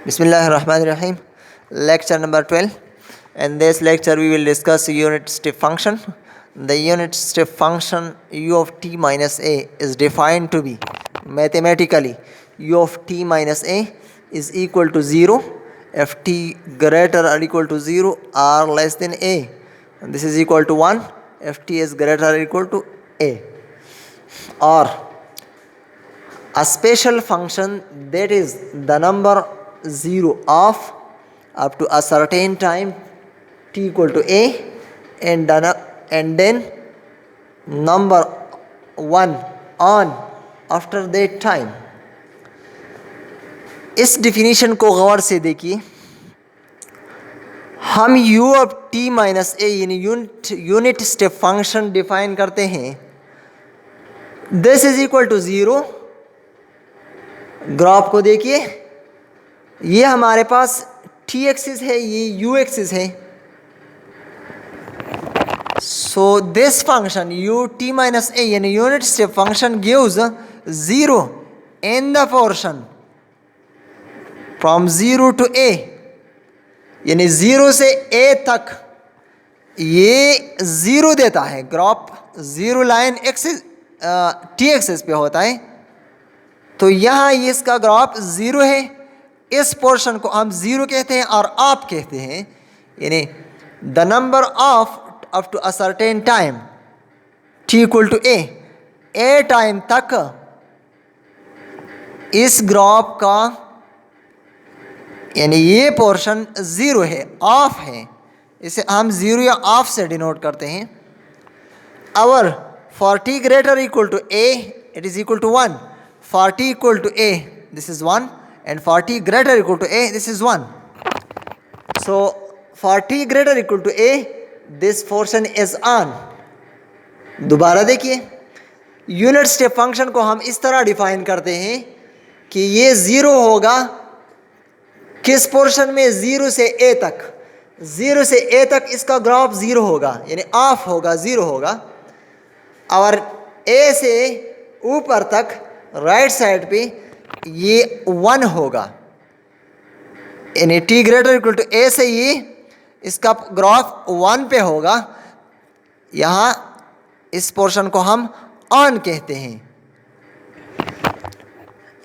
Bismillahirrahmanirrahim. Lecture number 12. In this lecture, we will discuss unit step function. The unit step function u of t minus a is defined to be mathematically u of t minus a is equal to 0 if t greater or equal to 0 or less than a. And this is equal to 1 if t is greater or equal to a. Or a special function that is the number 0 of up to a certain time t equal to a and then number 1 on after that time. इस definition को गौर से देखिए. हम u of t minus a यानी unit step function define करते हैं. This is equal to 0. Graph को देखिए, ये हमारे पास t एक्सिस है, ये u एक्सिस है. So this function u t minus a यानी unit step function gives 0 in the portion from 0 to a, यानी 0 से a तक ये 0 देता है. Graph 0 line axis t axis पे होता है, तो यहाँ ये इसका ग्राफ 0 है. इस पोर्शन को हम 0 कहते हैं और आप कहते हैं, यानी the number of up to a certain time t equal to a time तक इस ग्राफ का यानी ये पोर्शन 0 है, ऑफ है. इसे हम 0 या ऑफ से डिनोट करते हैं. और for t greater equal to a it is equal to 1. For t equal to a, this is 1, and for t greater equal to a, this is 1. So for t greater equal to a, this portion is on. दोबारा देखिए, unit step function को हम इस तरह define करते हैं कि ये 0 होगा किस पोर्शन में, 0 से a तक. 0 से a तक इसका ग्राफ 0 होगा, यानी ऑफ होगा, 0 होगा. और a से ऊपर तक राइट साइड पे ये 1 होगा, यानी t greater equal to a से ये इसका ग्राफ 1 पे होगा. यहाँ इस पोर्शन को हम ऑन कहते हैं,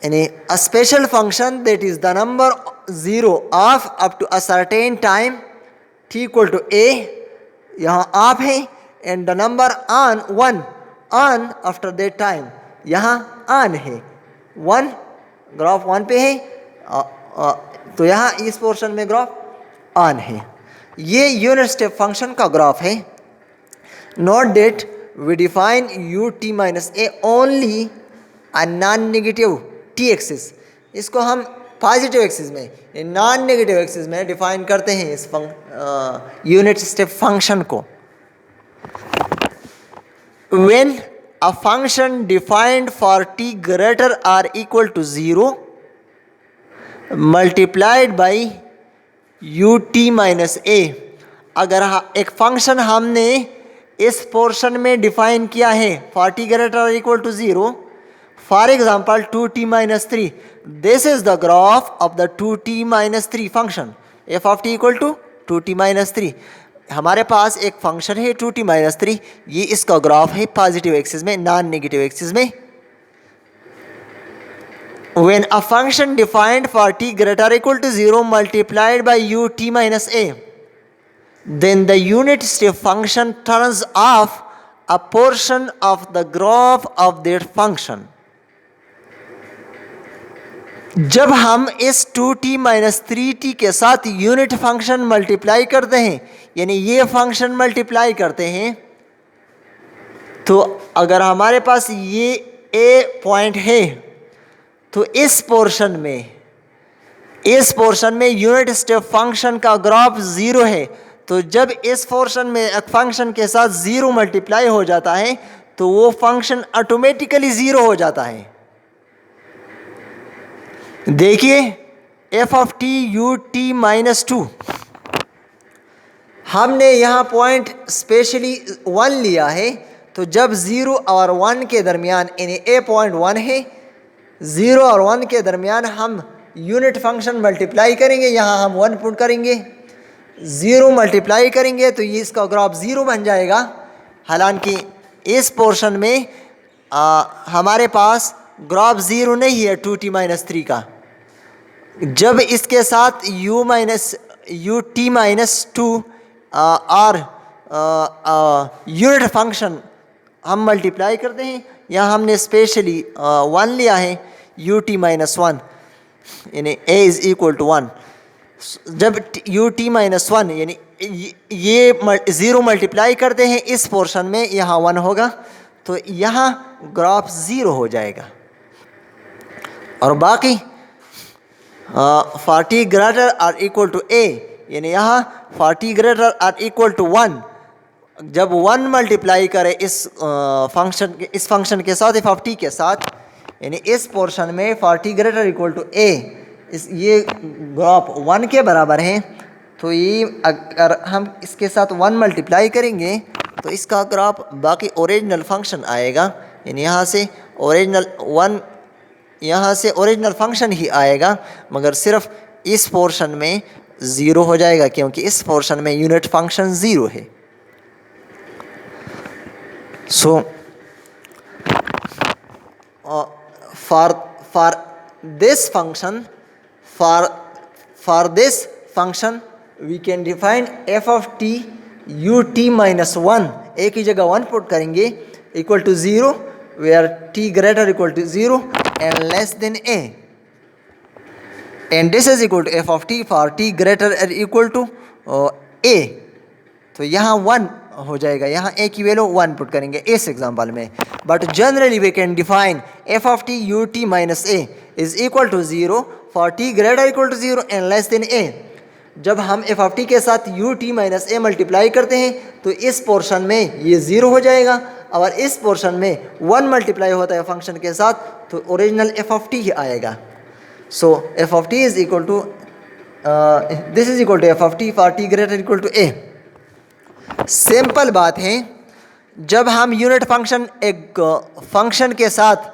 यानी a special function that is the number 0 off up to a certain time t equal to a, यहाँ ऑफ है, and the number on 1 on after that time, यहाँ ऑन है. 1 ग्राफ 1 पे है, तो यहाँ इस पोर्शन में ग्राफ ऑन है. ये यूनिट स्टेप फंक्शन का ग्राफ है. Note that we define u t minus a only a non negative t axis. इसको हम पॉजिटिव एक्सिस में, नॉन नेगेटिव एक्सिस में डिफाइन करते हैं इस यूनिट स्टेप फंक्शन को. When a function defined for t greater or equal to 0 multiplied by ut minus a. अगर एक फंक्शन हमने इस पोर्शन में डिफाइन किया है for t greater or equal to 0, for example 2t minus 3, this is the graph of the 2t minus 3 function. f of t equal to 2t minus 3. हमारे पास एक function है 2t माइनस 3, ये इसका graph है positive axis में, non negative axis में. When a function defined for t greater equal to 0 multiplied by u t minus a, then the unit step function turns off a portion of the graph of that function. जब हम इस 2t minus 3t के साथ unit function multiply करते हैं, यानी ये function multiply करते हैं, तो अगर हमारे पास ये a पॉइंट है, तो इस पोर्शन में यूनिट स्टेप फंक्शन का ग्राफ 0 है. तो जब इस पोर्शन में एक फंक्शन के साथ 0 मल्टीप्लाई हो जाता है, तो वो फंक्शन ऑटोमेटिकली 0 हो जाता है. देखिए f of t u t minus 2, हमने यहाँ पॉइंट स्पेशली 1 लिया है. तो जब 0 और 1 के दरमियान, यानी a पॉइंट 1 है, 0 और 1 के दरमियान हम यूनिट फंक्शन मल्टीप्लाई करेंगे, यहाँ हम 1 पुट करेंगे, 0 मल्टीप्लाई करेंगे तो ये इसका ग्राफ 0 बन जाएगा। हालांकि इस पोर्शन में हमारे पास ग्राफ 0 नहीं है 2t-3 का। जब इसके साथ ut-2 और यूनिट फंक्शन हम मल्टीप्लाई करते हैं, यहाँ हमने स्पेशली 1 लिया है, ut-1 यानी a इज़ इक्वल टू 1। जब ut-1 यानी ये 0 मल्टीप्लाई करते हैं इस पोर्शन में, यहाँ 1 होगा तो यहाँ ग्राफ 0 हो जाएगा। और बाकी 40 ग्रेटर और इक्वल टू a यानी यहाँ 40 ग्रेटर और इक्वल टू 1, जब 1 मल्टीप्लाई करे इस फंक्शन के साथ, एफ ऑफ टी के साथ, यानी इस पोर्शन में 40 ग्रेटर इक्वल टू a, ये ग्राफ 1 के बराबर है। तो ये अगर हम इसके साथ 1 मल्टीप्लाई करेंगे तो इसका ग्राफ बाकी ओरिजिनल फंक्शन आएगा, यानी यहाँ से ओरिजिनल फंक्शन ही आएगा, मगर सिर्फ इस पोर्शन में 0 हो जाएगा क्योंकि इस पोर्शन में यूनिट फंक्शन 0 है। So for this function we can define F of T ut-1, a की जगह 1 पुट करेंगे, equal to 0 where t greater equal to 0 and less than a, and this is equal to f of t for t greater or equal to a। तो यहाँ 1 हो जाएगा, यहाँ a की value 1 put करेंगे इस एग्जांपल में। But generally we can define f of t ut-a is equal to 0 for t greater equal to 0 and less than a। जब हम f of t के साथ ut-a मल्टीप्लाई करते हैं तो इस पोर्शन में ये 0 हो जाएगा, और इस पोर्शन में 1 मल्टीप्लाई होता है फंक्शन के साथ तो ओरिजिनल एफ ऑफ टी ही आएगा। So f of t is equal to this is equal to f of t for T greater equal to a. Simple बात है, जब हम यूनिट फंक्शन एक फंक्शन के साथ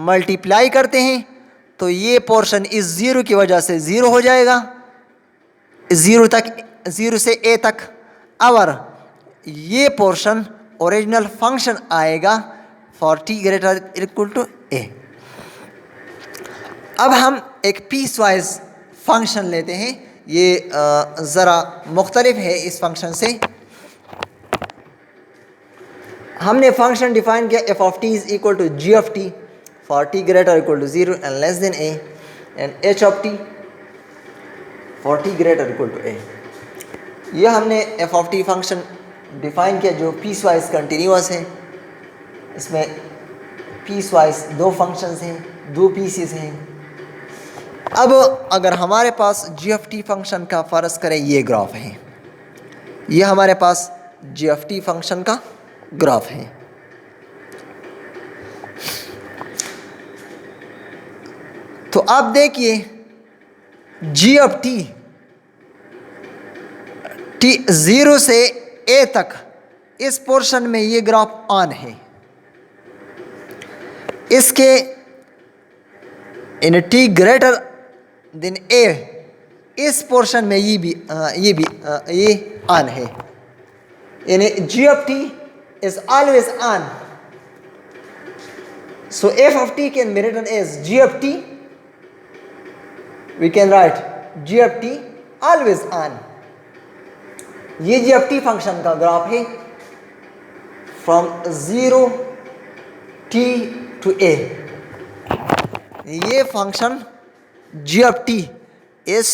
मल्टीप्लाई करते हैं तो ये पोर्शन इस 0 की वजह से 0 हो जाएगा, 0 से a तक, और ये पोर्शन ओरिजिनल फंक्शन आएगा for T greater equal to a। अब हम एक पीस वाइज फंक्शन लेते हैं, ये ज़रा मुख्तलिफ है इस फंक्शन से। हमने फंक्शन डिफाइन किया f of t is equal to g of t for T greater equal to 0 and less than a, and h of t for T greater equal to a। ये हमने f of t function define किया जो piece wise continuous है। इसमें piece wise 2 functions हैं, 2 pieces हैं। अब अगर हमारे पास जी एफ टी फंक्शन का फ़र्ज़ करें ये ग्राफ है, ये हमारे पास जी एफ टी फंक्शन का ग्राफ है। तो आप देखिए जी ऑफ टी 0 से a तक इस पोर्शन में ये ग्राफ ऑन है, इसके इन t ग्रेटर देन a इस पोर्शन में ये ऑन है, यानी g of t is always on। So f of t can be written as g of t, we can write g of t always on। ये जी of T function का graph है from 0 t to a। ये function g of T इस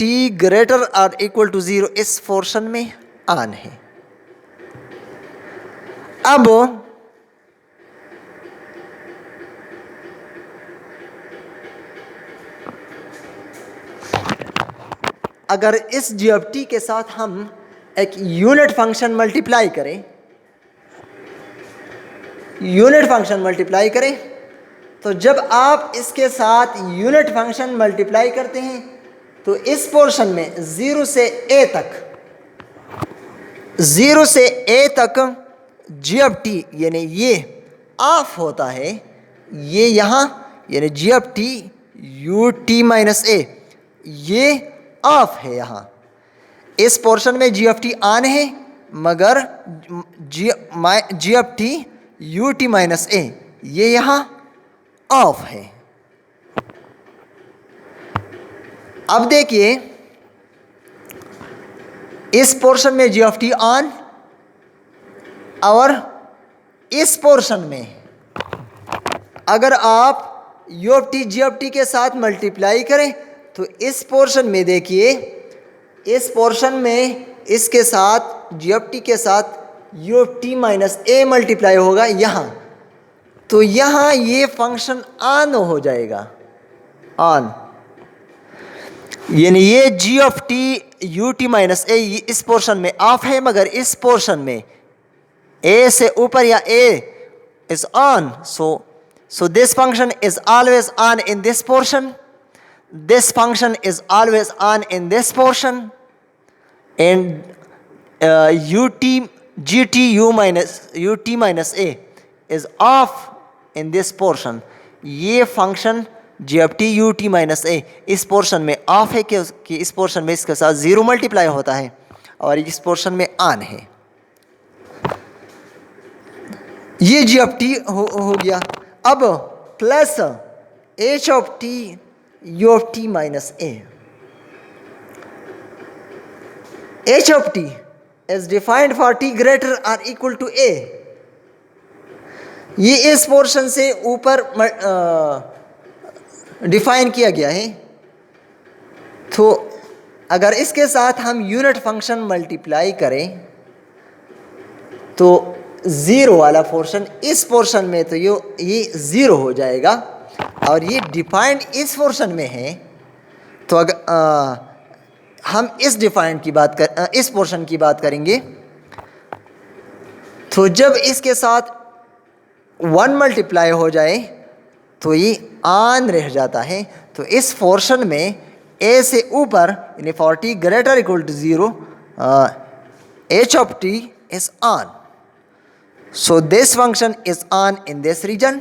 t greater और equal to 0 इस portion में on है। अब अगर इस जी एफ टी के साथ हम एक यूनिट फंक्शन मल्टीप्लाई करें, तो जब आप इसके साथ यूनिट फंक्शन मल्टीप्लाई करते हैं तो इस पोर्शन में 0 से a तक जी एफ टी यानी ये ऑफ होता है, ये यहाँ यानी g of t u t minus a, ये ऑफ है। यहाँ इस पोर्शन में जी ऑफ टी ऑन है, मगर g of t u t minus a ये यहाँ ऑफ है। अब देखिए इस पोर्शन में जी ऑफ टी ऑन, और इस पोर्शन में अगर आप you of T G of T के साथ मल्टीप्लाई करें तो इस पोर्शन में देखिए, इस पोर्शन में इसके साथ जी ऑफ टी के साथ you of t minus A multiply होगा यहाँ, तो यहाँ ये फंक्शन ऑन हो जाएगा, ऑन। यानी ये g of t u t minus a इस पोर्शन में ऑफ है, मगर इस पोर्शन में ए से ऊपर या a is on, so this function is always on in this portion, this function is always on in this portion, and gt u minus a is off in this portion। ये function g of t u t minus a इस portion में of है कि इस portion में इसके साथ zero multiply होता है, और इस पोर्शन में ऑन है। ये जी एफ टी हो गया। अब plus h of t u of t minus a, h of t is defined for T greater or equal to a. ये इस पोर्शन से ऊपर डिफाइन किया गया है, तो अगर इसके साथ हम यूनिट फंक्शन मल्टीप्लाई करें तो ज़ीरो वाला पोर्शन इस पोर्शन में तो ये ज़ीरो हो जाएगा, और ये डिफाइंड इस पोर्शन में है। तो अगर हम इस डिफाइंड की बात इस पोर्शन की बात करेंगे, तो जब इसके साथ 1 मल्टीप्लाई हो जाए तो ये ऑन रह जाता है। तो इस पोर्शन में ए से ऊपर यानी 40 greater equal to 0 h of t is on. So this function is on in this region,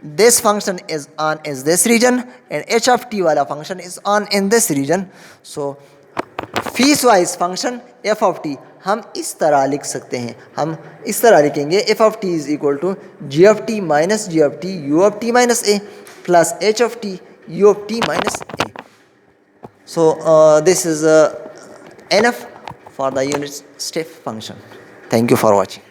this function is on in this region, and h of t वाला function is on in this region। So piecewise function f of t हम इस तरह लिख सकते हैं, हम इस तरह लिखेंगे f of t is equal to g of t minus g of t u of t minus a plus h of t u of t minus a। So this is enough for the unit step function. Thank you for watching.